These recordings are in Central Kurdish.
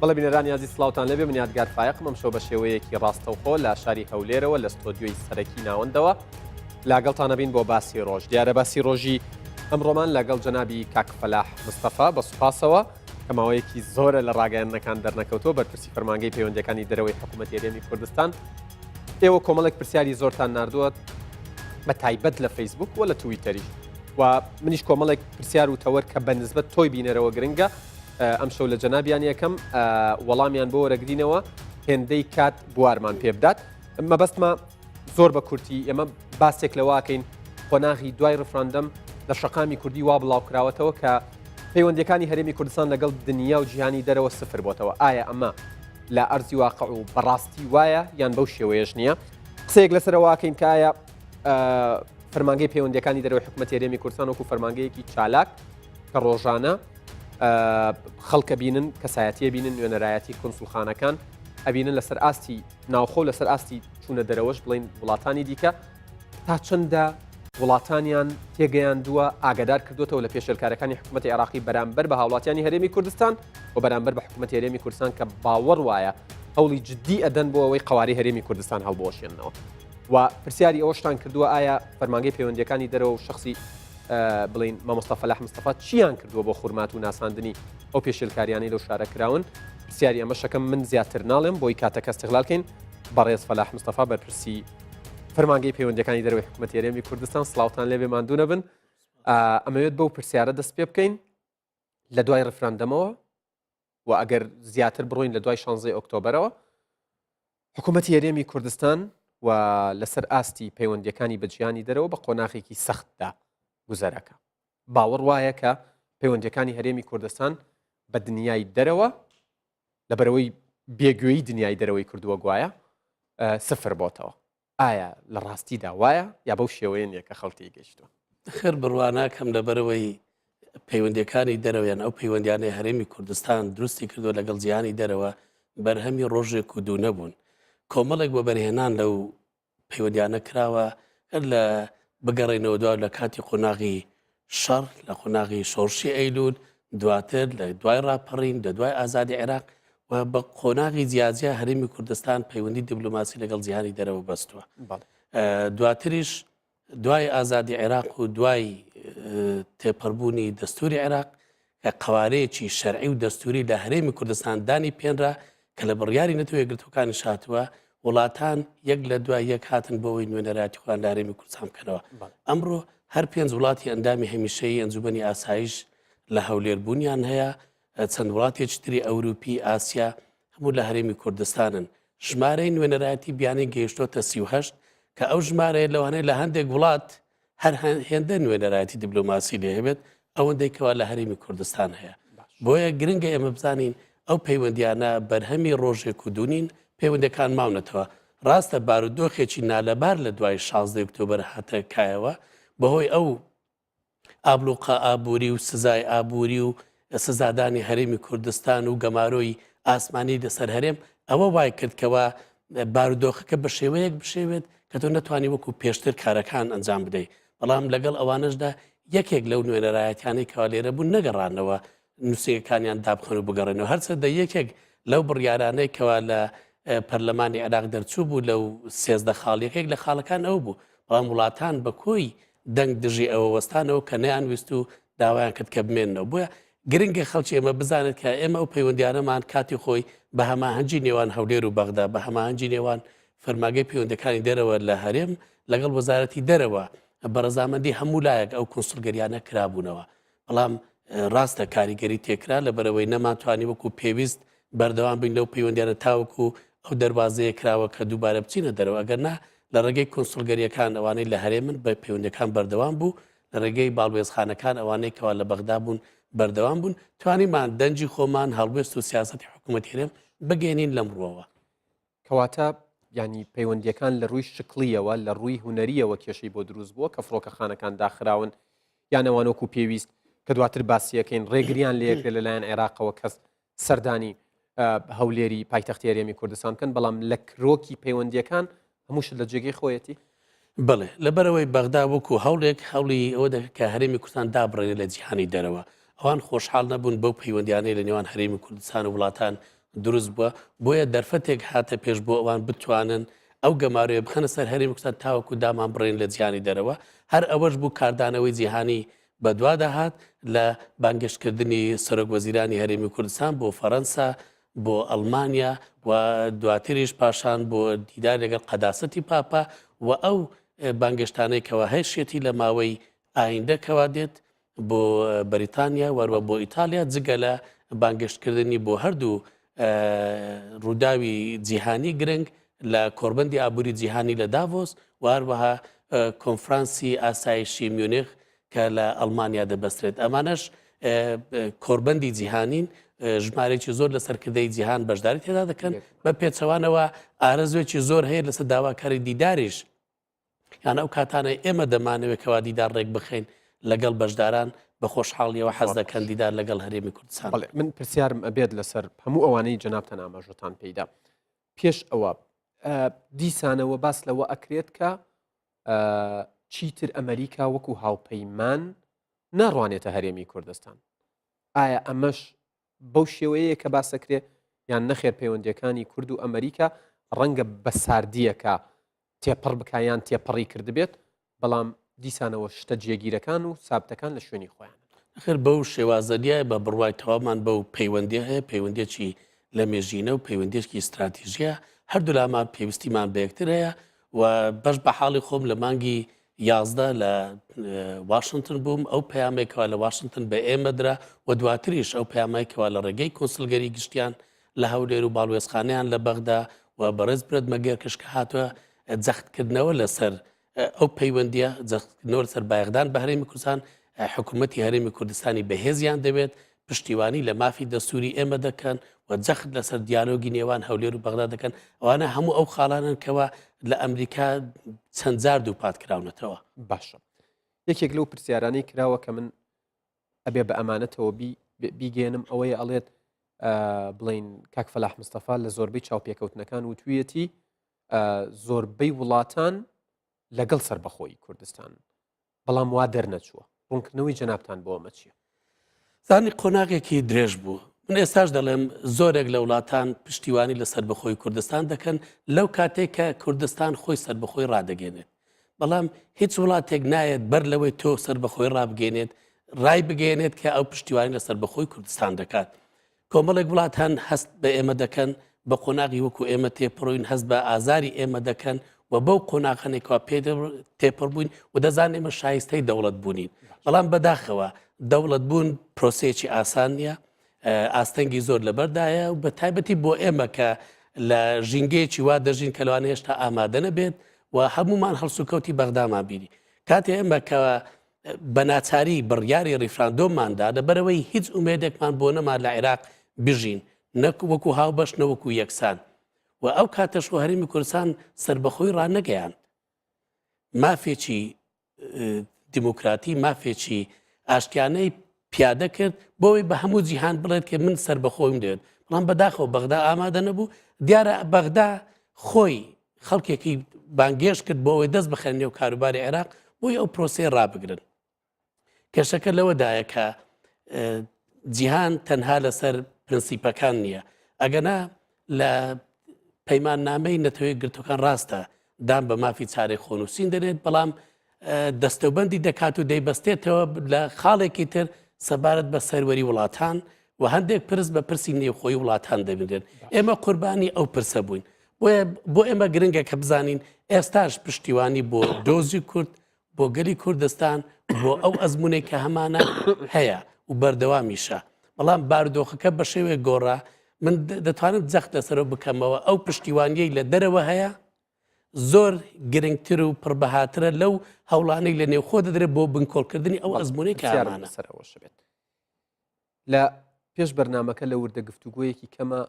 بەڵێ بینەرانی عزیز سڵاوتان لەبێ من یادگار فایقم ئەم شەو بە شێوەیەکی ڕاستەوخۆ لە شاری هەولێرەوە لە ستۆدیۆی سەرەکی ناوەندەوە لاگەڵتانە بین بۆ باسی ڕۆژ دیارە باسی ڕۆژی ئەمڕۆمان لەگەڵ جەنابی کاک فەلاح مستەفا بە سوپاسەوە کە ماوەیەکی زۆرە لە ڕاگەیاندنەکان دەرنەکەوتەوە بەرپرسی فەرمانگەی پەیوەندیەکانی دەرەوەی حکوومەتی هەرێمی کوردستان ئێوە کۆمەڵێک پرسیاری زۆرتان ناردووە بە تایبەت لە فەیسبوک و لە تویتەریش و منیش کۆمەڵێک پرسیار و تەوەر کە بە نسبەت تۆی بینەرەوە گرنگە ئەم شەو لە جەنابیان یەکەم وەڵامیان بۆ وەرەگرینەوە هێندەی کات بوارمان پێ بدات مەبەستمە زۆر بە کورتی ئێمە باسێک لەواکەین قۆناغی دوای ڕفراندەم لە شەقامی کوردی وا بڵاوکراوەتەوە کە پەیوەندیەکانی هەرێمی کوردستان لەگەڵ دنیا و جیهانی دەرەوە سفر بۆتەوە ئایا ئەمە لە ئەرزی واقع و بەڕاستی وایە یان بەو شێوەیەش نییە قسەیەک لەسەرەواکەین کە ئایا فەرمانگەی پەیوەندیەکانی دەرەوەی حکوومەتی هەرێمی کوردستان وەکو فەرمانگەیەکی چالاک کە ڕۆژانە خەڵکە بینن کەسایەتیە بینن نوێنەرایەتی کۆنسوڵخانەکان ئەبینن لەسەر ئاستی ناوخۆ لەسەر ئاستی چوونە دەرەوەش بڵین وڵاتانی دیکە تا چەندە وڵاتانیان تێگەیاندووە ئاگادار کردوێتەوە لە پێشێلکارەکانی حکوومەتی عێراقی بەرامبەر بە هاوڵاتیانی هەرێمی کوردستان و بەرامبەر بە حکوومەتی هەرێمی کوردستان کە باوەڕ وایە هەوڵی جددی ئەدەن بۆ ئەوەی قەواری هەرێمی کوردستان هەڵبۆشێنەوە و پرسیاری ئەوەشتان کردووە ئایا فەرمانگەی پەیوەندیەکانی دەرەوە و شخصی بڵین مامۆستا فەلاح مستەفا چیان کردووە بۆ خورمات و ناساندنی ئەو پێشێلکاریانی لەو شارەکراون پرسیاری ئەمە شەکەم من زیاتر ناڵێم بۆی کاتەکە استیغلالکەین بەڕێز فەلاح مستەفا بەرپرسی فەرمانگەی پەیوەندیەکانی دەرەوەی حکوومەتی هەرێمی کوردستان سڵاوتان لێبێ ماندوو نەبن ئەمەوێت بەو پرسیارە دەست پێ بکەین لە دوای ڕفراندەمەوە و ئەگەر زیاتر بڕۆین لە دوای 16 ئۆکتۆبرەوە حکوومەتی هەرێمی کوردستان و لەسەر ئاستی پەیوەندیەکانی بەجیانی دەرەوە بە قۆناغێکی سەختدا گوزەرەکە باوەڕ وایە کە پەیوەندیەکانی هەرێمی کوردستان بە دنیای دەرەوە لەبەرەوەی بێگوێی دنیای دەرەوەی کردووە گوایە سفر بۆتەوە ئایا لە ڕاستیدا وایە یا بەو شێوەیە نیە کە خەڵکی گەیشتووە خێر بڕواناکەم لەبەرەوەی پەیوەندیەکانی دەرەوەیان ئەو پەیوەندیانەی هەرێمی کوردستان دروستی کردووە لەگەڵ جیهانی دەرەوە بەرهەمی ڕۆژێک و دوو نەبوون کۆمەڵێک بۆ بەرهێنان لەو پەیوەندیانە کراوە لە بگەڕێنەوە دوا لە کاتی قۆناغی شەڕ لە قۆناغی شۆڕشی ئەیلول دواتر لە دوای ڕاپەڕین لە دوای ئازادی عێراق و بە قۆناغی جیاجیا هەرێمی کوردستان پەیوەندی دیبلۆماسی لەگەڵ جیهانی دەرەوە بەستووە دواتریش دوای ئازادی عێراق و دوای تێپەڕبوونی دەستوری عێراق کە قوارەیەکی شەرعی و دەستوری لە هەرێمی کوردستان دانی پێنرا کە لە بڕیاری نەتەوە یەکگرتوەکانی شاتووە وڵاتان یەک لە دوای یەک هاتن بۆەوەی نوێنەراتی خۆیان لە هەرێمی کوردستان بکەنەوە ئەمڕۆ هەر 5 وڵاتی ئەندامی هەمیشەیی ئەنجومەنی ئاسایش لە هەولێربوونیان هەیە چەند وڵاتێکی تری ئەوروپی ئاسیا هەموو لە هەرێمی کوردستانن ژمارەی نوێنەرایەتی بیانی گەیشتۆتە 38 کە ئەو ژمارەیە لەوانەیە لە هەندێک وڵات هەر هێندە نوێنەرایەتی دیبلۆماسی لێ هەبێت ئەوەندەیکەوە لە هەرێمی کوردستان هەیە بۆیە گرنگە ئێمە بزانین ئەو پەیوەندیانە بەرهەمی ڕۆژێک و دوونین پەیوەندەکان ماونەتەوە ڕاستە بارودۆخێکی نالەبار لە دوای 16 ئۆکتۆبەر هاتە کایەوە بەهۆی ئەو ئابلوقا ئابووری و سزای ئابووری و سزادانی هەرێمی کوردستان و گەمارۆی ئاسمانی لەسەر هەرێم ئەوە وای کردکەوە بارودۆخەکە بە شێوەیەک بشێوێت کە تۆ نەتوانی وەکو پێشتر کارەکان ئەنجام بدەیت بەڵام لەگەڵ ئەوانشدا یەکێک لەو نوێنەرایەتیانەی کەوا لێرە بوون نەگەڕانەوە نووسەکانیان دابخەن و بگەڕێنەوە هەرچەندە یەکێک لەو بڕیارانەی کەوا لە پەرلەمانی عێراق دەرچوو بوو لەو 13 خاڵ یەکێک لە خاڵەکان ئەو بوو بەڵام وڵاتان بە کۆی دەنگ دژی ئەوە وەستانەوە کە نەیانویست و داوایان کرد کە بمێنەوە بووە گرنگی خەڵکی ئێمە بزانێت کە ئێمە ئەو پەیوەندیانەمان کاتی خۆی بە هەماهەنگی نێوان هەولێر و بەغدا بە هەماهەنگی نێوان فەرمانگەی پەیوەندیەکانی دەرەوە لە هەرێم لەگەڵ وەزارەتی دەرەوە بەڕەزامەندی هەموو لایەک ئەو کۆنسڵگەریانە کرابوونەوە بەڵام ڕاستە کاریگەری تێکرا لەبەرەوەی نەماتوانی وەکو پێویست بەردەوام بین لەو پەیوەندیانە تاوەکو ئەو دەربازەیە کراوە کە دووبارە بچینە دەرەوە ئەگەرنا لە ڕێگەی کۆنسڵگەریەکان ئەوانەی لە هەرێمن بە پەیوەندەکان بەردەوام بوو لە ڕێگەی باڵوێزخانەکان ئەوانەی کەوا لە بەغدا بوون بەردەوام بوون توانیمان دەنجی خۆمان هەڵبێست و سیاسەتی حکوومەتی هەرێم بگەێنین لەمڕۆوە کەواتە ینی پەیوەندیەکان لە ڕووی شکلیەوە لە ڕووی هوەریەوە کێشەی بۆ دروست بووە کە فڕۆکەخانەکان داخراون یانەوانۆکو پێویست کە دواتر باسیەکەین ڕێگریان لەیەکرێت لەلایەن عێراقەوە کەس سەردانی هەولێری پایتەختی هەرێمی کوردستان بکەن بەڵام لە کرۆکی پەیوەندیەکان هەمووش لە جێگەی خۆیەتی بڵێ لەبەرەوەی بەغدا وەکو هەوڵێک هەوڵی ئەوە کە هەرێمی کوردستان دابڕێنێت لە جیهانی دەرەوە ئەوان خۆشحاڵ نەبوون بەو پەیوەندیانەی لە نێوان هەرێمی کوردستان و وڵاتان دروست بووە بۆیە دەرفەتێک هاتە پێش بۆ ئەوان بتوانن ئەو گەماروێ بخەنە سەر هەرێمی کوردستان تاوەکو دامان بڕێن لە جیهانی دەرەوە هەر ئەوەش بوو کاردانەوەی جیهانی بەدوا داهات لە بانگشتکردنی سەرۆک وەزیرانی هەرێمی کوردستان بۆ فەڕەنسا بۆ ئەڵمانیا و دواتریش پاشان بۆ دیدار لەگەڵ قەداسەتی پاپا و ئەو بانگشتانەی کەوا هێشێتی لە ماوەی ئایندەکەوا دێت بۆ بەریتانیا وەروە بۆ ئیتالیا جگە لە بانگشتکردنی بۆ هەردوو ڕووداوی جیهانی گرنگ لە کۆربەندی ئابووری جیهانی لە داڤۆس واروەها کۆنفرانسی ئاسایشی میونێخ کە لە ئەڵمانیا دەبەسترێت ئەمانەش کۆربەندی جیهانین ژمارێکی زۆر لە سەرکردەی جیهان بەشداری تێدا دەکەن بە پێچەوانەوە ئارەزوێکی زۆر هەیە لەسەر داواکاری دیداریش یان ئەو کاتانە ئێمە دەمانەوێت کەوا دیدار ڕێک بخەین لەگەڵ بەشداران بە خۆشحاڵیەوە حەز دەکەن دیدار لەگەڵ هەرێمی کوردستان. من پرسیارم ئەبێت لەسەر هەموو ئەوانەی جەنابتان ئاماژەتان پێیدا پێش ئەوە دیسانەوە باس لەوە ئەکرێت کە چیتر ئەمریکا وەکو هاوپەیمان ناڕوانێتە هەرێمی کوردستان ئایا ئەمەش بەو شێوەیە کە باسەکرێ یان نەخێر پەیوەندیەکانی کورد و ئەمریکا ڕەنگە بە ساردیەکە تێپڕ بکایان تێپەڕی کردبێت بەڵام دیسانەوە شتە جێگیرەکان و سابتەکان لە شوێنی خۆیان خێر بەو شێوازەریە بە بڕوای تەوامان بەو پەیوەندی هەیە پەیوەندێکی لە مێژینە و پەیوەندێکی استراتیژیە هەردوو لامان پێویستیمان بەیەکتر هەیە و بەش بە حاڵی خۆم لە مانگی 11 لە واشنگتن بووم ئەو پەیامێکەوە لە واشنگتن بە ئێمە درا و دواتریش ئەو پەیامێکەوە لە ڕێگەی کۆنسلگەری گشتیان لە هەولێر و باڵوێزخانەیان لە بەغدا و بەڕێز برێت مەگەرکەش کە هاتووە جەختکردنەوە لەسەر ئەو پەیوەندیە جەختکردنەوە لەسەر بایەخدان بە هەرێمی کوردستان حکوومەتی هەرێمی کوردستانی بەهێزیان دەبێت پشتیوانی لە مافی دەستوری ئێمە دەکەن و جەخت لەسەر دیالۆگی نێوان هەولێر و بەغدا دەکەن ئەوانە هەموو ئەو خاڵانن کەەوە لە ئەمریکا چەند جار دوو پات کراونەتەوە. باشە یەکێک لەو پرسیارانەی کراوە کە من ئەبێ بە ئەمانەتەوە بیگەێنم ئەوەیە ئەڵێت بڵین کاک فەلاح مستەفا لە زۆربەی چاوپێکەوتنەکان و تویەتی زۆربەی وڵاتان لەگەڵ سربەخۆی کوردستان بەڵام وا دەرنەچووە ڕوونکردنەوەی جەنابتان بۆ ئەمە چییە؟ زانی قۆناغێکی درێژ بوو من ئێستاش دەڵێم زۆرێک لە وڵاتان پشتیوانی لە سربەخۆی کوردستان دەکەن لەو کاتێک کە کوردستان خۆی سربەخۆی ڕادەگەێنێت بەڵام هیچ وڵاتێک نایەت بەر لەوەی تۆ سربەخۆی ڕابگەێنێت ڕای بگەێنێت کە ئەو پشتیوانی لە سربەخۆی کوردستان دەکات کۆمەڵێک وڵاتان هەست بە ئێمە دەکەن بە قۆناغی وەکو ئێمە تێپڕۆین هەست بە ئازاری ئێمە دەکەن و بەو قۆناغانێکەوە پێ تێپڕ بووین و دەزان ئێمە شایستەی دەوڵەت بوونین بەڵام بەداخەوە دەوڵەت بوون پرۆسەیەکی ئاسان نیە ئاستەنگی زۆر لەبەردایە و بە تایبەتی بۆ ئێمە کە لە ژینگەیەکی وا دەژین کە لەوانە هێشتا ئامادە نەبێت و هەمومان هەڵسوکەوتی بەغدامان بینی کاتێ ئێمە کە بە ناچاری بڕیاری ڕیفراندۆماندا لەبەرەوەی هیچ ئومێدێکمان بۆ نەمان لە عێراق بژین نەک وەکو هاوبەش نەوەکو یەکسان و ئەو کاتەش و هەرێمی کوردستان سربەخۆی ڕانەگەیان مافێکی دیموکراتی مافێکی ئاشتیانەی پیادە کرد بۆی بە هەموو جیهان بڵێت کە من سربەخۆیم دێت بەڵام بەداخەوە بەغدا ئامادە نەبوو دیارە بەغدا خۆی خەڵکێکی بانگێش کرد بۆ ئەوەی دەست بخەن نێو کاروباری عێراق بۆی ئەو پرۆسەی ڕابگرن کێشەکە لەوەدایە کە جیهان تەنها لەسەر پرنسیپەکان نییە ئەگەنا لە پەیماننامەی نەتەوەی گرتوەکان ڕاستە دام بە مافی چارەی خۆنووسین دەنێت بەڵام دەستەوبەندی دەکات و دەیبەستێتەوە لە خاڵێکی تر سەبارەت بە سەروەری وڵاتان و هەندێک پرس بە پرسی نێوخۆی وڵاتان دەبێت ئێمە قوربانی ئەو پرسە بووین بۆ ئێمە گرنگە کە بزانین ئێستاش پشتیوانی بۆ دۆزی کورد بۆ گەلی کوردستان بۆ ئەو ئەزمونێک کە هەمانە هەیە و بەردەوامیشە بەڵام بارودۆخەکە بە شێوێک گۆڕا من دەتوانم جەخت لەسەرەوە بکەمەوە ئەو پشتیوانیەی لە دەرەوە هەیە زۆر گرنگتر و پڕبەهاترە لەو هەوڵانەی لە نێوخۆ دەدرێت بۆ بنکۆڵکردنی ئەو ئەزمونەی کە ئەمانە سەرەوەش بێت لە پێش بەرنامەکە لە وردە گفتوگۆیەکی کەمە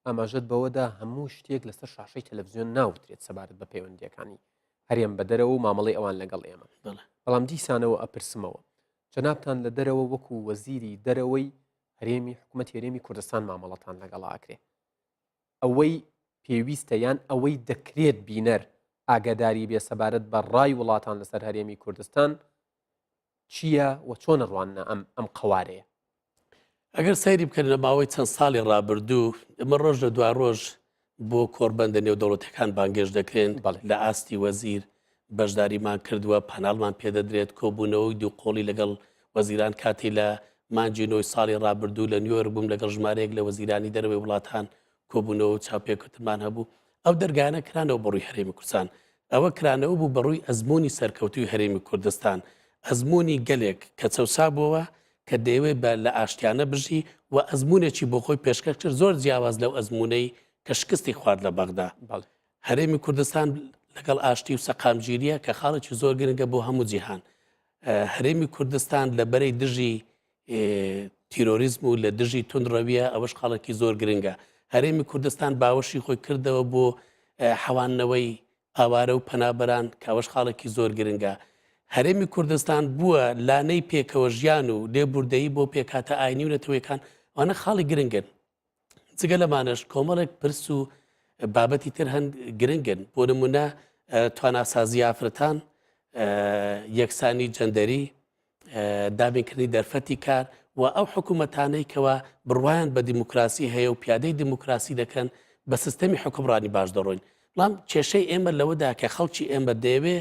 ئاماژەت بەوەدا هەموو شتێک لەسەر شاشەی تەلەڤیزیۆن ناوترێت سەبارەت بە پەیوەندیەکانی هەرێم بە دەرەوە و مامەڵی ئەوان لەگەڵ ئێمە بەڵام دیسانەوە ئەپرسمەوە جەنابتان لە دەرەوە وەکو وەزیری دەرەوەی هەرێمی حکوومەتی هەرێمی کوردستان مامەڵەتان لەگەڵ ئاکرێ ئەوەی پێویستە یان ئەوەی دەکرێت بینەر ئاگاداری بێ سەبارەت بە ڕای وڵاتان لەسەر هەرێمی کوردستان چییە و چۆن ڕوانە ئەم قوارەیە؟ ئەگەر سەیری بکەن لە ماوەی چەند ساڵی ڕابردوو ئەمە ڕۆژ لە دوای ڕۆژ بۆ کۆربەندە نێودەوڵەتەکان بانگێش دەکرێن لە ئاستی وەزیر بەشداریمان کردووە پەناڵمان پێدەدرێت کۆبوونەوەی دوو قۆڵی لەگەڵ وەزیران کاتی لە مانجی نۆی ساڵی ڕابردوو لە نیویۆرک بووم لەگەڵ ژمارەیەک لە وەزیرانی دەرەوەی وڵاتان کۆبوونەوە چاوپێکوتمان هەبوو ئەو دەرگانە کرانەوە بەڕووی هەرێمی کوردستان ئەوە کرانەوە بوو بەڕووی ئەزمموی سەرکەوتوی هەرێمی کوردستان ئەزمموی گەلێک کە چەسا بووە کە دەیەوێت بە لە ئاشتیانە بژی و ئەزممونێکی بۆ خۆی پێشکەش کرد زۆر جیاواز لەو ئەزممونەی کە شکستی خوارد لە بەغدا هەرێمی کوردستان لەگەڵ ئاشتی و سەقامگیریە کە خاڵێکی زۆر گرنگە بۆ هەموو جیهان هەرێمی کوردستان لە بەرەی دژی تیرۆریزم و لە دژی تونندڕەویە ئەوەش خاڵێکی زۆر گرنگە هەرێمی کوردستان باوەشی خۆی کردەوە بۆ حەوانەوەی ئاوارە و پەنابەران کاوەش خاڵێکی زۆر گرنگە هەرێمی کوردستان بووە لانەی پێکەوە ژیان و لێبوردەیی بۆ پێکاتە ئاینی و نەتەوەیەکان ئەوانە خاڵی گرنگن جگە لەمانش کۆمەڵێک پرس و بابەتی تر هەند گرنگن بۆ نمونە تواناسازی ئافرەتان یەکسانی جەندەری دابینکردنی دەرفەتی کار و ئەو حکوومەتانەی کەوا بڕوایان بە دیموکراسی هەیە و پیادەی دیموکراسی دەکەن بە سیستەمی حکومڕانی باش دەڕۆین بەڵام کێشەی ئێمە لەوەدا کە خەڵکی ئێمە دەیەوێ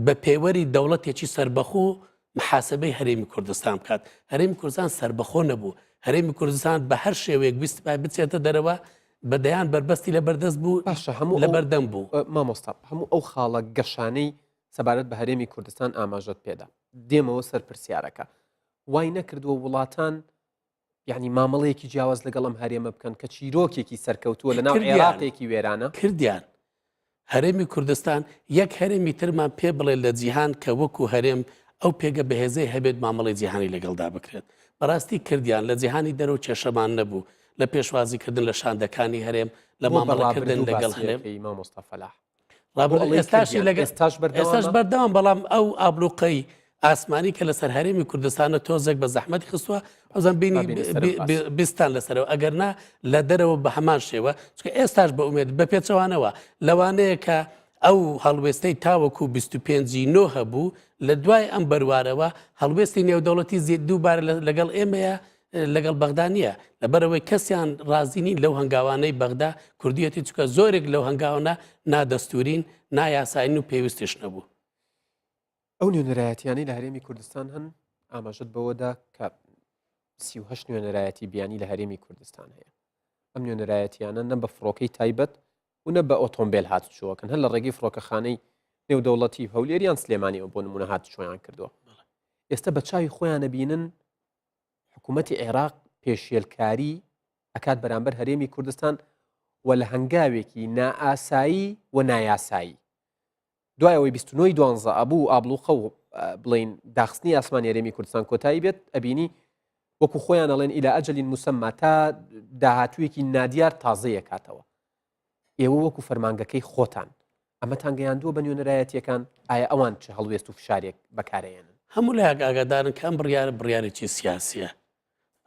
بە پێوەری دەوڵەتێکی سربەخۆ محاسبەی هەرێمی کوردستان بکات هەرێمی کوردستان سربەخۆ نەبوو هەرێمی کوردستان بە هەر شێوەیەک ویست بچێتە دەرەوە بەدەیان بربەستی لە بەردەست بوو لە بەردەم بوو مامۆستا هەموو ئەو خاڵە گەشانەی سەبارەت بە هەرێمی کوردستان ئاماژەت پێدا دێمەوە سەر پرسیارەکە وای نەکردووە وڵاتان یعنی مامەڵەیەکی جیاواز لەگەڵ ئەم هەرێمە بکەن کە چیرۆکێکی سەرکەوتووە لە ناو عێراقێکی وێرانە کردیان هەرێمی کوردستان یەک هەرێمی ترمان پێ بڵێ لە جیهان کە وەکو هەرێم ئەو پێگە بەهێزەی هەبێت مامەڵی جیهانی لەگەڵدا بکرێت بەڕاستی کردیان لە جیهانی دەرەوە کێشەمان نەبوو لە پێشوازیکردن لە شاندەکانی هەرێم لە مامەڵەکردن لەگەڵ هەرێم ئێستاش بەردەوام بەڵام ئەو ئابلوقەی ئاسمانی کە لەسەر هەرێمی کوردستانە تۆزێک بە زەحمەتی خستووە ئەوزان بینی بیستان لەسەرەوە ئەگەرنا لە دەرەوە بە هەمان شێوە چکە ئێستاش بە ئومێد بە پێچەوانەوە لەوانەیە کە ئەو هەڵوێستەی تاوەکو 25 هەبوو لە دوای ئەم بەروارەوە هەڵوێستی نێودەوڵەتی دووبارە لەگەڵ ئێمەیە لەگەڵ بەغدانیە لەبەرەوەی کەسیان رازینی لەو هەنگاوانەی بەغدا کوردیەتی چکە زۆرێک لەو هەنگاوانە نادەستورین نایاساین و پێویستیش نەبوو ئەو نوێنەرایەتیانی لە هەرێمی کوردستان هەن ئاماژەت بەوەدا کە 38 نوێنەرایەتی بیانی لە هەرێمی کوردستان هەیە ئەم نوێنەرایەتیانە نە بە فڕۆکەی تایبەت و نە بە ئۆتۆمبیل هاتوچووەکەن هەر لە ڕێگەی فڕۆکەخانەی نێودەوڵەتی هەولێریان سلێمانیەوە بۆ نمونە هاتوچۆیان کردووە ئێستا بە چاوی خۆیان نەبینن حکوومەتی عێراق پێشێلکاری ئەکات بەرامبەر هەرێمی کوردستان و لە هەنگاوێکی نائاسایی و نایاسایی دوایەوەی 29 دوانزە ئەبوو ئابلوقە و بڵین داخستنی ئاسمانی هەرێمی کوردستان کۆتایی بێت ئەبینی وەکو خۆیان ئەڵێن ئیلا ئەجەلین موسەما تا داهاتوویەکی نادیار تازەیە کاتەوە ئێوە وەکو فەرمانگەکەی خۆتان ئەمە تانگەیاندووە بە نوێنەرایەتیەکان ئایا ئەوان چه هەڵوێست و فشارێک بەکارەیەنن هەموو لایەک ئاگادارن کە ئەم بڕیارێکی سیاسیە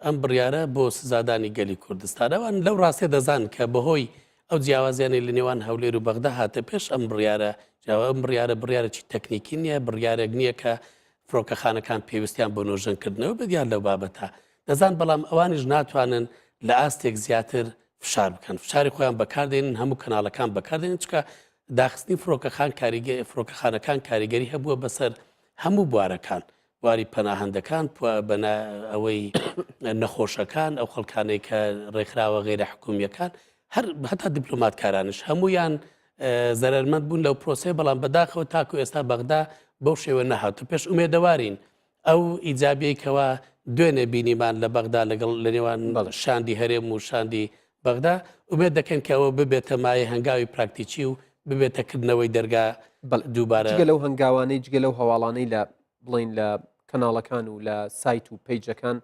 ئەم بڕیارە بۆ سزادانی گەلی کوردستان ئەوان لەو ڕاستێ دەزان کە بەهۆی ئەو جیاوازیانی لە نێوان هەولێر و بەغدا هاتە پێش ئەم بڕیارێکی تەکنیکی نییە بڕیارێک نییە کە فڕۆکەخانەکان پێویستیان بۆ نۆژەنکردنەوە بەدیان لەو بابەتە دەزان بەڵام ئەوانیش ناتوانن لە ئاستێک زیاتر فشار بکەن فشاری خۆیان بەکاردێنن هەموو کەناڵەکان بەکاردێنن چکە داخستنی فڕۆکەخانەکان کاریگەری هەبووە بەسەر هەموو بوارەکان بواری پەناهەندەکان ئەوەی نەخۆشەکان ئەو خەڵکانەی کە ڕێکخراوە غێرە حکومیەکان هەر هەتا دیپلۆماتکارانش هەمویان زەرمەند بوون لەو پرۆسێ بەڵام بەداخەوە تاکو ئێستا بەغدا بەو شێوە نەهاتە پێش ئومێدەوارین ئەو ئیجابیەکەوە دوێنێ بینیمان لە بەغدا لەگەڵ لە نێوان شاندی هەرێم و شاندی بەغدا ئومێد دەکەن کە ئەوە ببێتە مایە هەنگاوی پراکتیکی و ببێتەکردنەوەی دەرگا دووبارە جگە لەو هەنگاوانەی جگە لەو هەواڵانەی لە بڵین لە کەناڵەکان و لە سایت و پیجەکان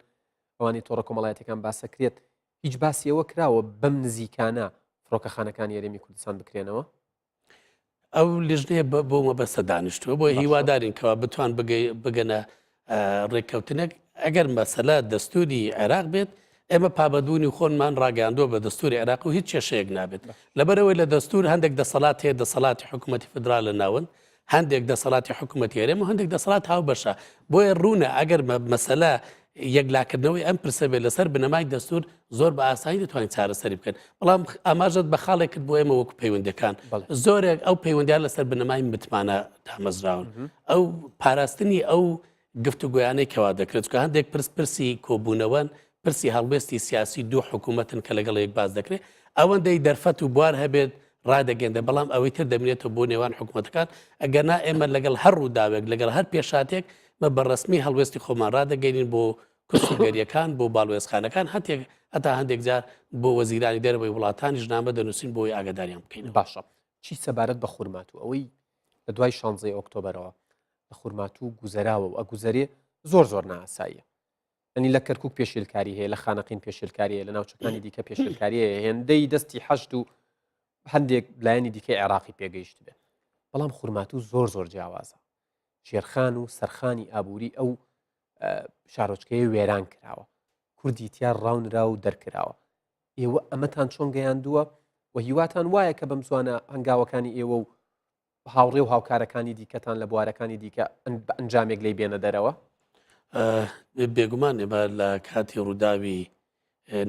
ئەوانی تۆڕە کۆمەڵایەتەکان باسەکرێت هیچ باسیەوە کراوە بەم نزیکانە فڕۆکەخانەکانی هەرێمی کوردستان بکرێنەوە ئەو لیژنەیە بۆمە بەسە دانیشتووە بۆ هیوادارین کەوا بتوان بگەنە ڕێککەوتنێک ئەگەر مەسەلە دەستوری عێراق بێت ئێمە پابەدبوونی خۆنمان ڕاگەاندووە بە دەستوری عێراق و هیچ کێشەیەک نابێت لەبەرەوەی لە دەستور هەندێک دەسەڵات هەیە دەسەڵاتی حکوومەتی فدرال لە ناون هەندێک دەسەڵاتی حکوومەتی هەرێم و هەندێک دەسەڵات هاوبەشە بۆیە ڕوونە ئەگەر مەسەلە یەکلاکردنەوەی ئەم پرسە بێت لەسەر بنەمای دەستور زۆر بە ئاسایی دەتوانین چارەسەری بکەن بەڵام ئاماژەت بە خاڵێک کرد بۆ ئێمە وەکو پەیوەندەکان زۆرێک ئەو پەیوەندیان لەسەر بنەمای متمانە دامەزراون ئەو پاراستنی ئەو گفتوگویانەی کەوا دەکرێت چکە هەندێک پرسی کۆبوونەوەن پرسی هەڵبێستی سیاسی دوو حکوومەتن کە لەگەڵ یەک باز دەکرێت ئەوەندەی دەرفەت و بوار هەبێت ڕادەگەێندە بەڵام ئەوەی تر دەبێتەوە بۆ نێوان حکوومەتەکان ئەگەرنا ئێمە لەگەڵ هەر ڕووداوێک لەگەڵ هەر پێشاتێک مە بەڕسمی هەڵوێستی خۆمان ڕادەگەینین بۆ کورسگەریەکان بۆ باڵوێزخانەکان هەتا هەندێک جار بۆ وەزیرانی دەرەوەی وڵاتانی ژنامە دەنووسین بۆی ئاگاداریان بکەین باشە چی سەبارەت بە خورمات و ئەوەی لە دوای 16 ئۆکتۆبرەوە لە خورمات و گوزەراوە و ئەگوزەرێ زۆر نائاساییە ئەنی لە کەرکک پێشیلکاری هەیە لە خانەقین پێشیلکاری هەیە لە ناوچەکانی دیکە پێشیلکاری هەیە هێندەی دەستی حەشت و هەندێک لایەنی دیکەی عێراقی پێگەیشت بێت بەڵام خورمات و زۆر جیاوازە شێرخان و سەرخانی ئابووری ئەو شارۆچکەیە وێران کراوە کوردی تیار ڕاونرا و دەرکراوە ئێوە ئەمەتان چۆن گەیاندووە و هیواتان وایە کە بەم زوانە هەنگاوەکانی ئێوە و هاوڕێ و هاوکارەکانی دیکەتان لە بوارەکانی دیکە بە ئەنجامێک لی بێنە دەرەوە بێگومان ێمە لە کاتی ڕووداوی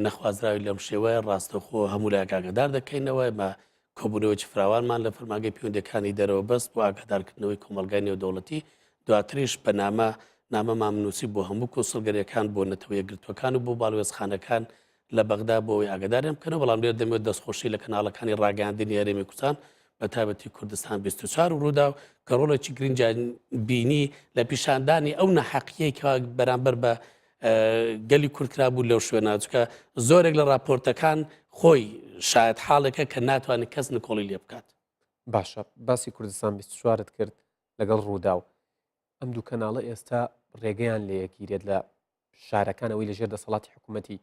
نەخوازراوی لەم شێوەیە ڕاستەخۆ هەموو لای ئاگادار دەکەینەوە ئێمە کۆبوونەوەی فراوانمان لە فەرمانگەی پەیوەندیەکانی دەرەوە بەست بۆ ئاگادارکردنەوەی کۆمەلگای نێودەوڵەتی دواتریش بە نامەمان نووسی بۆ هەموو کۆسڵگەریەکان بۆ نەتەوە یەکگرتوەکان و بۆ باڵوێزخانەکان لە بەغدا بۆەوەی ئاگاداریان بکەنەوە بەڵام لێرە دەمەوێت دەستخۆشی لە کەناڵەکانی ڕاگەاندنی هەرێمی کوردستان بە تایبەتی کوردستان 24 ڕوودا و کە ڕۆڵێکی گرنگیان بینی لە پیشاندانی ئەو نەحەقیەی کە بەرامبەر بە گەلی کوردکرا بوو لەو شوێنە چکە زۆرێک لە راپۆرتەکان خۆی شاید حاڵێکە کە ناتوانێت کەس نکۆڵی لێ بکات باشە باسی کوردستان 24 کرد لەگەڵ ڕوودا و ئەم دوو کەناڵە ئێستا ڕێگەیان لە یەکیرێت لە شارەکانەوەی لەژێر دەسەڵاتی حکوومەتی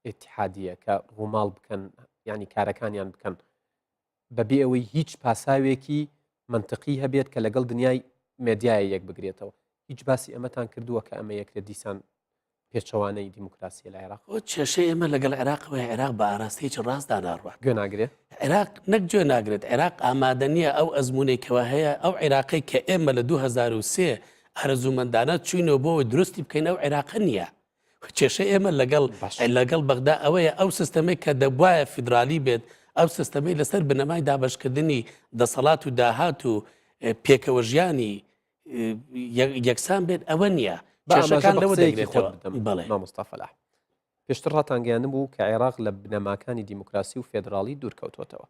ئێتیحادیە کە ڕووماڵ بکەن ینی کارەکانیان بکەن بەبێ ئەوەی هیچ پاساوێکی منطقی هەبێت کە لەگەڵ دنیای مێدیایە یەک بگرێتەوە هیچ باسی ئەمەتان کردووە کە ئەمە یەکرێت دیسان پێچەوانەی دیموکراسی لە عێراق کێشەی ئێمە لەگەڵ عێراقەوە عێراق بە ئاراستەیەکی ڕاستدا ناڕوە گوێ ناگرێت عێراق نەک گوێ ناگرێت عێراق ئامادە نییە ئەو ئەزمونێکەوە هەیە ئەو عێراقی کە ئێمە لە 2023 هەرزوومەندانە چوینەوە بۆەوەی درستی بکەین ئەو عێراقە نییە کێشەی ئێمە لەگەڵ بەغدا ئەوەیە ئەو سیستەمەی کە دەبواە فیدرالی بێت ئەو سیستەمەی لەسەر بنەمای دابشکردنی دەسەڵات و داهات و پێکەوە ژیانی یەکسان بێت ئەوە نییە کێشەکان لەوە دەگرێتەوە مامۆستافەلاح پێشتر ڕاتانگەیاندم بوو کە عێراق لە بنەماکانی دیموکراسی و فێدراڵی دوورکەوتوتەوە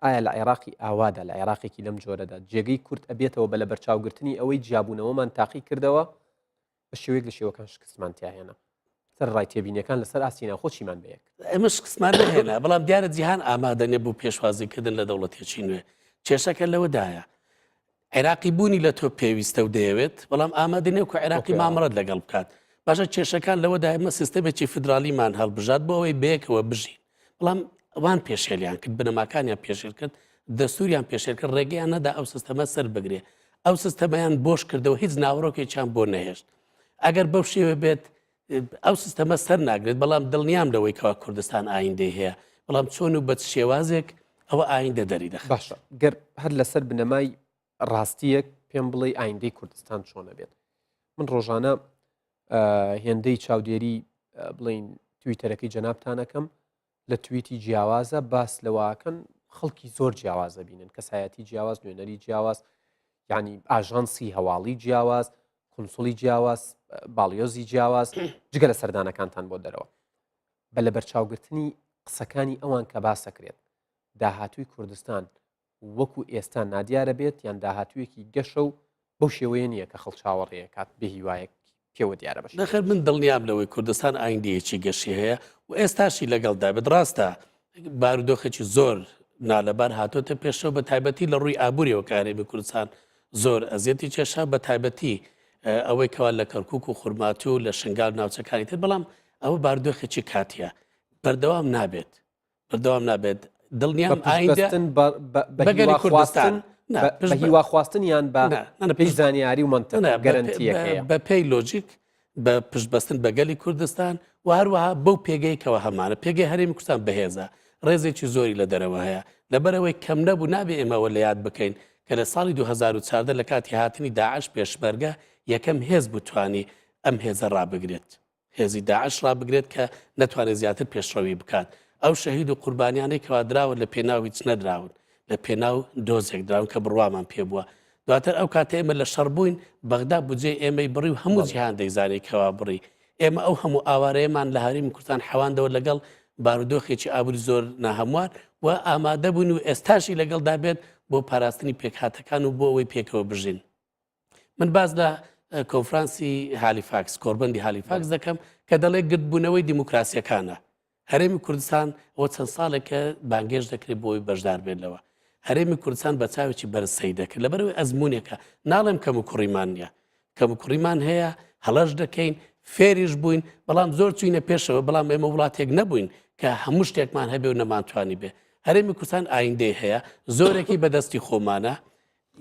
ئایا لە عێراقی ئاوادا لە عێراقێکی لەم جۆرەدا جێگەی کورد ئەبێتەوە بە لە بەرچاوگرتنی ئەوەی جیابوونەوەمان تاقی کردەوە بە شێوەیەک لە شێوەکان شکستمان تیاهێنا سەر ڕای تێبینیەکان لەسەر ئاسینا خۆچیمان بەیەک ئەمە شکستمان نهێنا بەڵام دیارە جیهان ئامادە نێ بوو پێشوازیکردن لە دەوڵەتێکی نوێ کێشەکە لەوەدایە عێراقی بوونی لە تۆ پێویستە و دەیەوێت بەڵام ئامادە نێ و عێراقی مامەڕەت لەگەڵ بکات باشە کێشەکان لەوەدا ئێمە سیستەمێکی فیدرالیمان هەڵبژات بۆ ئەوەی بەیەکەوە بژین بەڵام ئەوان پێشێلیان کرد بنەماکانیان پێشێل کرد دەستوریان پێشێل کرد ڕێگەیان نەدا ئەو سیستەمە سەر بگرێ ئەو سیستەمەیان بۆش کردەوە هیچ ناوڕۆکێکیان بۆ نەهێشت ئەگەر بەو شێوە بێت ئەو سیستەمە سەر ناگرێت بەڵام دڵنیام لەوەی کەوا کوردستان ئایندەی هەیە بەڵام چۆن و بە شێوازێک ئەوە ئایندە دەری دەخات باشە گەر هەر لەسەر بنەمای ڕاستیەک پێم بڵێ ئایندەی کوردستان چۆنە بێت من ڕۆژانە هێندەی چاودێری بڵین تویتەرەکەی جەنابتانەکەم لە تویتی جیاوازە باس لەواکەن خەڵکی زۆر جیاوازە بینن کەسایەتی جیاواز نوێنەری جیاواز یعنی ئاژانسی هەواڵی جیاواز کنسوڵی جیاواز باڵیۆزی جیاواز جگە لە سەردانەکانتان بۆ دەرەوە بە لە بەرچاوگرتنی قسەکانی ئەوان کە باسەکرێت داهاتووی کوردستان وەکو ئێستا نادیارە بێت یان داهاتوویەکی گەشە و بەو شێوەیە نییە کە خەڵ چاوەڕێیە کات بە هیوایەک پێوە دیارە بەش نەخێر من دڵنیام لەوەی کوردستان ئایندەیەکی گەشی هەیە و ئێستاشی لەگەڵدا بێت ڕاستە بارودۆخێکی زۆر نالەبار هاتۆتە پێشەوە بە تایبەتی لە ڕووی ئابووریەوە کارێمی کوردستان زۆر ئەزیەتی کێشا بە تایبەتی ئەوەی کەوا لە کەرکووک و خورماتی و لە شنگال ناوچەکانی تر بەڵام ئەوە بارودۆخێکی کاتیە بەردەوام نابێت دڵنیام ئایندەستن بەگەری کوردستان بە هیوا خواستن یان بە پێی زانیاری و منتەق گەرنتیەکەیە بە پێی لۆجیک بە پشتبەستن بەگەلی کوردستان و هەروەها بەو پێگەیکەوە هەمانە پێگەی هەرێمی کوردستان بەهێزە ڕێزێکی زۆری لە دەرەوە هەیە لەبەرەوەی کەم نەبوو نابێ ئێمەوە لە یاد بکەین کە لە ساڵی 2014 لە کاتی هاتنی داعش پێشمەرگە یەکەم هێز بتوانی ئەم هێزە ڕابگرێت هێزی داعش ڕابگرێت کە نەتوانێت زیاتر پێشڕەوی بکات ئەو شەهید و قوربانیانەی کەوا دراوە لە پێناو هیچ نەدراون لە پێناو دۆزێک دراون کە بڕوامان پێبووە دواتر ئەو کاتە ئێمە لە شەڕ بووین بەغدا بودجێ ئێمەی بڕی و هەموو جیهان دەیزانێت کەوا بڕی ئێمە ئەو هەموو ئاوارەیەمان لە هەرێمی کوردستان حەواندەوە لەگەڵ بارودۆخێکی ئابووری زۆر ناهەموار و ئامادە بوون و ئێستاشی لەگەڵدا بێت بۆ پاراستنی پێکهاتەکان و بۆ ئەوەی پێکەوە بژین من باز لە کۆنفرانسی هالیفاکس کۆربەندی هالیفاکس دەکەم کە دەڵێ گرتبوونەوەی دیموکراسیەکانە هەرێمی کوردستان ئەوە چەند ساڵێکە بانگێژ دەکرێت بۆ ئەوەی بەشدار بێت لەوە هەرێمی کوردستان بە چاوێکی بەرزسەی دەکرد لەبەرەوەی ئەزمونێکە ناڵێم کەم و کوڕیمان نییە کەم و کوڕیمان هەیە هەڵەش دەکەین فێریش بووین بەڵام زۆر چوینە پێشەوە بەڵام ئێمە وڵاتێک نەبووین کە هەموو شتێکمان هەبێ و نەمانتوانی بێ هەرێمی کوردستان ئایندەی هەیە زۆرێکی بەدەستی خۆمانە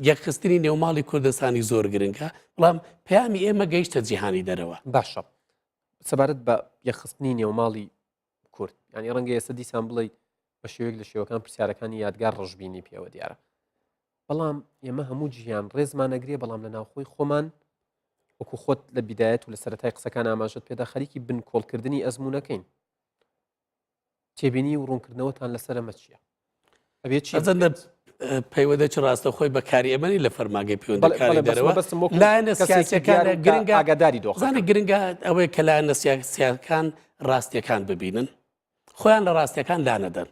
یەکخستنی نێوماڵی کوردستانی زۆر گرنگە بەڵام پەیامی ئێمە گەیشتە جیهانی دەرەوە باشە سەبارەت بە یەکخستنی نێوماڵی کورد ینی ڕەنگە ئێستا دیسان بڵێ بە شێوەیەک لە شێوەکان پرسیارەکانی یادگار ڕژبینی پێوە دیارە بەڵام ئێمە هەموو جیهان ڕێزمان نەگرێ بەڵام لە ناوخۆی خۆمان وەکو خۆت لە بیدایەت و لە سەرەتای قسەکان ئاماژت پێدا خەریکی بن کۆڵکردنی ئەزمونونەکەین تێبینی و ڕوونکردنەوەتان لەسەر ئەمە چییە؟ ئەبێت چی پەیوەندەی ڕاستەخۆی بەکاری ئەمەنی لە فەرماگەی پەیوەندەکانی دەرەوە لایەنە سیاسیەکان گرنگە ئاگاداری دۆ زانە گرنگە ئەوەیە کە لایەنە سیاسیەکان ڕاستیەکان ببینن خۆیان لە ڕاستیەکان لانەدەن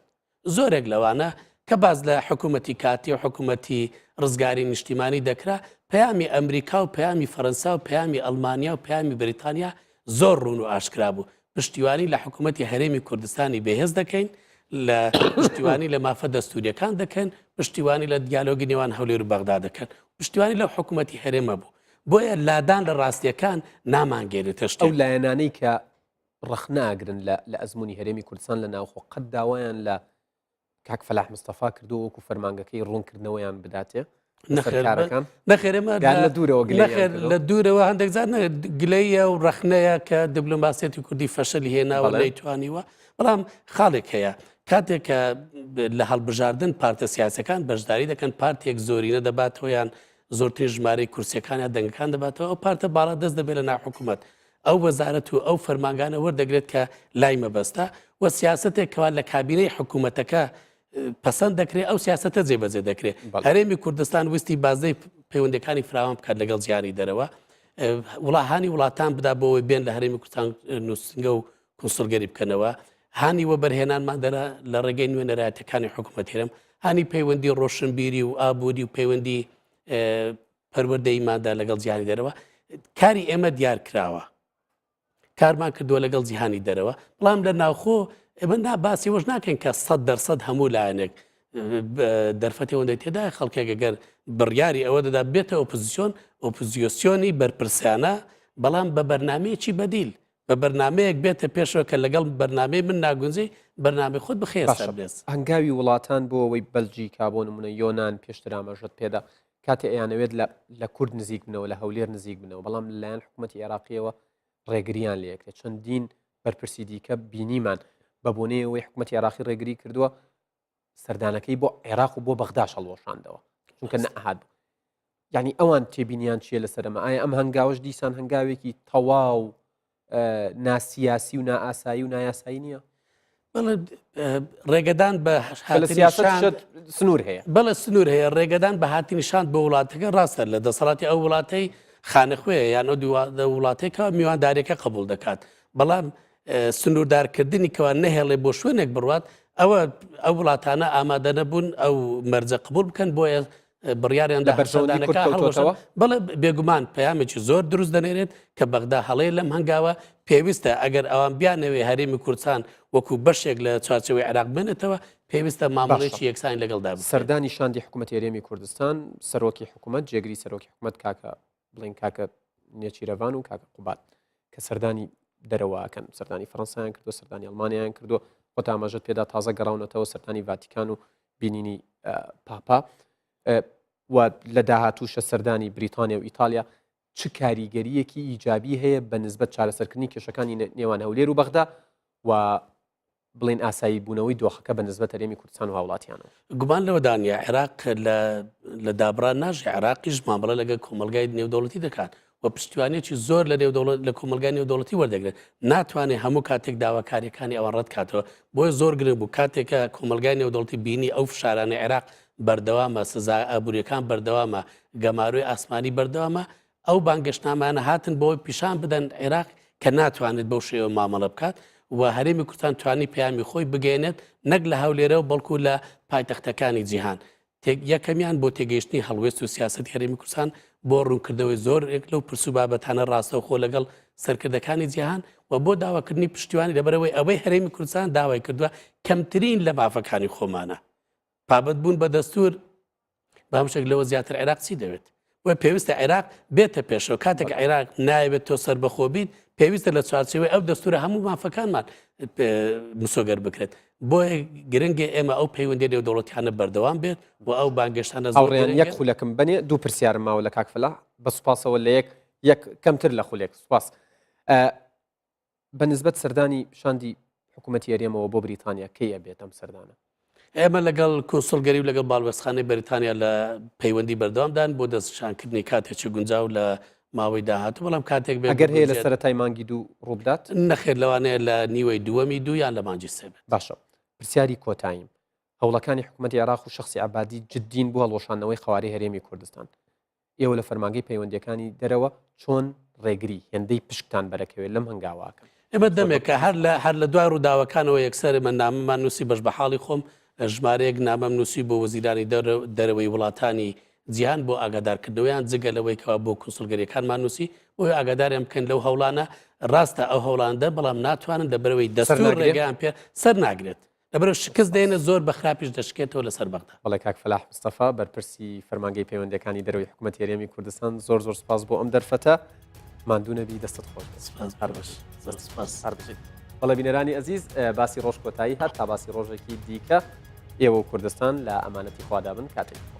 زۆرێک لەوانە کە باز لە حکوومەتی کاتی و حکوومەتی ڕزگاری نیشتیمانی دەکرا پەیامی ئەمریکا و پەیامی فەرەنسا و پەیامی ئەڵمانیا و پەیامی بریتانیا زۆر ڕوون و ئاشکرا بوو پشتیوانی لە حکوومەتی هەرێمی کوردستانی بەهێز دەکەین لە پشتیوانی لە مافە دەستوریەکان دەکەن پشتیوانی لە دیالۆگی نێوان هەولێر و بەغدا دەکەن پشتیوانی لە حکوومەتی هەرێمە بوو بۆیە لادان لە ڕاستیەکان نامانگێنێتە شت ئەو لایەنانەی کە ڕەخناگرن لە ئەزمموی هەرێمی کوردستان لە ناوخۆ قەت داوایان لە کاک فەلاح مستەفا کردو وەکو فەرمانگەکەی ڕوونکردنەوەیان بداتێ نەخێرەمە لە دوورەوە لە دوورەوە هەندێک زار گلەیە و ڕەخنەیە کە دیبلۆماسیەتی کوردی فەشەلی هێناوە نەیتوانیوە بەڵام خاڵێک هەیە کاتێک کە لە هەڵبژاردن پارتە سیاسەکان بەشداری دەکەن پارتێک زۆرینە دەباتەوەیان زۆرترین ژمارەی کورسەکانیان دەنگەکان دەباتەوە ئەو پارتە باڵا دەست دەبێت لە ناوحکوومەت ئەو وەزارەت و ئەو فەرمانگانە وەردەگرێت کە لای مەبەستە و سیاسەتێکەوە لە کابینەی حکوومەتەکە پەسەند دەکرێت ئەو سیاسەتە جێبەجێ دەکرێت هەرێمی کوردستان وستی بازەی پەیوەندەکانی فراوان بکات لەگەڵ جیهانی دەرەوە وڵاهانی وڵاتان بدا بۆەوەی بێن لە هەرێمی کوردستان نووسنگە و کنسڵگەری بکەنەوە هانی وە بەرهێنانمان دەرا لە ڕێگەی نوێ نەرایەتەکانی حکوومەت هێرم هانی پەیوەندی ڕۆشنبیری و ئابووری و پەیوەندی پەروەردەیماندا لەگەڵ جیهانی دەرەوە کاری ئێمە دیار کراوە کارمان کردووە لەگەڵ جیهانی دەرەوە بەڵام لە ناوخۆ ئێمە باسی وەش ناکەین کە 100% هەموو لایەنێک دەرفەتەوەندەی تێدا خەڵکێک گەر بڕیاری ئەوە دەدا بێتە ئۆپۆزیسیۆنی بەرپرسیانە بەڵام بە بەرنامەیەکی بەدیل بە بەرنمەیەک بێتە پێشەوە کە لەگەڵ بەرنمەی من ناگونجەی بەرنامەی خۆت بخێستا بێت هەنگاوی وڵاتان بۆ ئەوەی بەلجیکا بۆ نمونە یۆناان پێشتر ئاماژەت پێدا کاتێ ئەیانەوێت لە کورد نزیک بنەوە لە هەولێر نزیک بنەوە بەڵام لەلایەن حکوومەتی عێراقیەوە ڕێگریان لەیەکرێت چەندین بەرپرسی دیکە بینیمان بە بۆنەیەوەی حکوومەتی عێراقی ڕێگری کردووە سەردانەکەی بۆ عێراق و بۆ بەغداش هەڵوەشاندەوە چونکە نەهات یعنی ئەوان تێبینیان چیە لەسەرمە ئایا ئەم هەنگاوش دیسان هەنگاوێکی تەواو ناسیاسی و نائاسایی و نایاسایی نییە ڕێگەدان بە سنوور هەیە بەڵە سنوور هەیە ڕێگەدان بە هاتینیشان بە وڵاتەکە ڕاستە لە دەسەڵاتی ئەو وڵاتەی خانەخوێ یان وڵاتێکەوە میواندارێکە قبول دەکات بەڵام سنووردارکردنی کەوا نەهێڵێ بۆ شوێنێک بڕوات ئەوە ئەو وڵاتانە ئامادە نەبوون ئەو مەرجە قبول بکەن بۆیە بڕیاریان بەرژەوەنەکە بەڵێ بێگومان پەیامێکی زۆر دروست دەنێرێت کە بەغدا هەڵەیە لەم هەنگاوە پێویستە ئەگەر ئەوان بیانەوێ هەرێمی کوردستان وەکو بەشێک لە چوارچەوەی عێراق بنێتەوە پێویستە مامەڵێکی یەکسانی لەگەڵدا بێت سەردانی شاندی حکوومەتی هەرێمی کوردستان سەرۆکی حکوومەت جێگری سەرۆکی حکوومەت کاکە بڵین کاکە نێچیرەوان و کاکە قوبات کە سەردانی دەرەوەکەن سەردانی فەڕەنسایان کردو سەردانی ئەڵمانیان کردو خۆ ئاماژەت پێدا تازە گەڕاونەتەوە سەردانی ڤاتیکان و بینینی پاپا و لە داهاتووشە سەردانی بریتانیا و ئیتالیا چ کاریگەریەکی ئیجابی هەیە بە نسبەت چارەسەرکردنی کێشەکانی نێوان هەولێر و بەغدا و بڵین ئاسایی بوونەوەی دۆخەکە بە نسبەت هەرێمی کوردستان و هاوڵاتیانەوە گومان لەوەدانە عێراق لە دابران ناژێ عێراقیش مامەڵە لەگە کۆمەلگای نێودەوڵەتی دەکات و پشتیوانێکی زۆر لە نێودەوڵەت لە کۆمەلگای نێودەوڵەتی وەردەگرێت ناتوانێت هەموو کاتێک داواکاریەکانی ئەوان ڕەت کاتەوە بۆیە زۆر گرنگ بوو کاتێکە کۆمەلگای نێودەوڵەتی بینی ئەو فشارانە عێراق بەردەوامە سزا ئابوووریەکان بەردەوامە گەماروی ئاسمانی بەردەوامە ئەو بانگەشتنامانە هاتن بۆی پیشان بدەن عێراق کە ناتوانێت بەو شێوە مامەڵە بکات و هەرێمی کوردستان توانی پەیامی خۆی بگەێنێت نەک لە هەولێرە و بەڵکو لە پایتەختەکانی جیهان یەکەمیان بۆ تێگەیشتنی هەڵوێست و سیاسەتی هەرێمی کوردستان بۆ ڕوونکردەوەی زۆر لەو پرسو بابەتانە ڕاستەوخۆ لەگەڵ سەرکردەکانی جیهان و بۆ داواکردنی پشتیوانی لەبەرەوەی ئەوەی هەرێمی کوردستان داوای کردووە کەمترین لە مافەکانی خۆمانە پابەت بوون بە دەستور بامشێک لەوە زیاتر عێراق چی دەوێت و پێویستە عێراق بێتە پێشەوە کاتێک عێراق نایەوێت تۆ سەربەخۆ بیت پێویستە لە چوارچێوەی ئەو دەستورە هەموو مافەکانمان مسۆگەر بکرێت بۆیە گرنگە ئێمە ئەو پەیوەندی نێودەوڵەتیانە بەردەوام بێت و ئەو بانگەشتانە ئەوڕێن یەک خولەکەم بنێ دوو پرسیارم ماوە لە کاکفەلا بە سوپاسەوە لە یەک کەمتر لە خولێک سوپاس بەنسبەت سەردانی شاندی حکوومەتی هەرێمەوە بۆ بریتانیا کەی ئەبێت ئەم سەردانە ئێمە لەگەڵ کۆنسڵگەری و لەگەڵ باڵبەستخانەی بەریتانیا لە پەیوەندی بەردەوامدان بۆ دەستشانکردنی کاتێکی گونجاو لە ماوەی داهاتوو بەڵام کاتێک بێت ئەگەر هەیە لە سەرەتای مانگی دوو ڕووبدات نەخێر لەوانەیە لە نیوەی دووەمی دوو یان لە مانجی سێبێت باشە پرسیاری کۆتاییم هەوڵەکانی حکوومەتی عێراق و شخصی عەبادی جددین بووە هەڵۆشانەوەی خەواری هەرێمی کوردستان ئێوە لە فەرمانگەی پەیوەندیەکانی دەرەوە چۆن ڕێگری هێندەی پشکتان بەرەکەوێت لەم هەنگاواکە ئێمە دەمێکە هەر لە دوای ڕووداوەکانەوە یەکسەر من نامەمان نووسی بەش بە حاڵی خۆم ژمارەیەک نامەم نووسی بۆ وەزیرانی دەرەوەی وڵاتانی جیهان بۆ ئاگادارکردنەوەیان جگە لەوەیکەوە بۆ کۆنسڵگەریەکانمان نووسی بۆی ئاگاداریان بکەن لەو هەوڵانە ڕاستە ئەو هەوڵاندە بەڵام ناتوانن لەبەرەوەی دەستور ڕێگەیان پێ سەر ناگرێت لەبەرەوە شکست دێنە زۆر بە خراپیش دەشکێتەوە لەسەر بەغدا بەڵێ کاک فەلاح مستەفا بەرپرسی فەرمانگەی پەیوەندیەکانی دەرەوەی حکوومەتی هەرێمی کوردستان زۆر سپاس بۆ ئەم دەرفەتە ماندوو نەبی دەستت خۆش بەڵێ بینەرانی ئەزیز باسی ڕۆژ کۆتایی هات تا باسی ڕۆژێکی دیکە ئێوە و کوردستان لە ئەمانەتی خوادابن کاتێک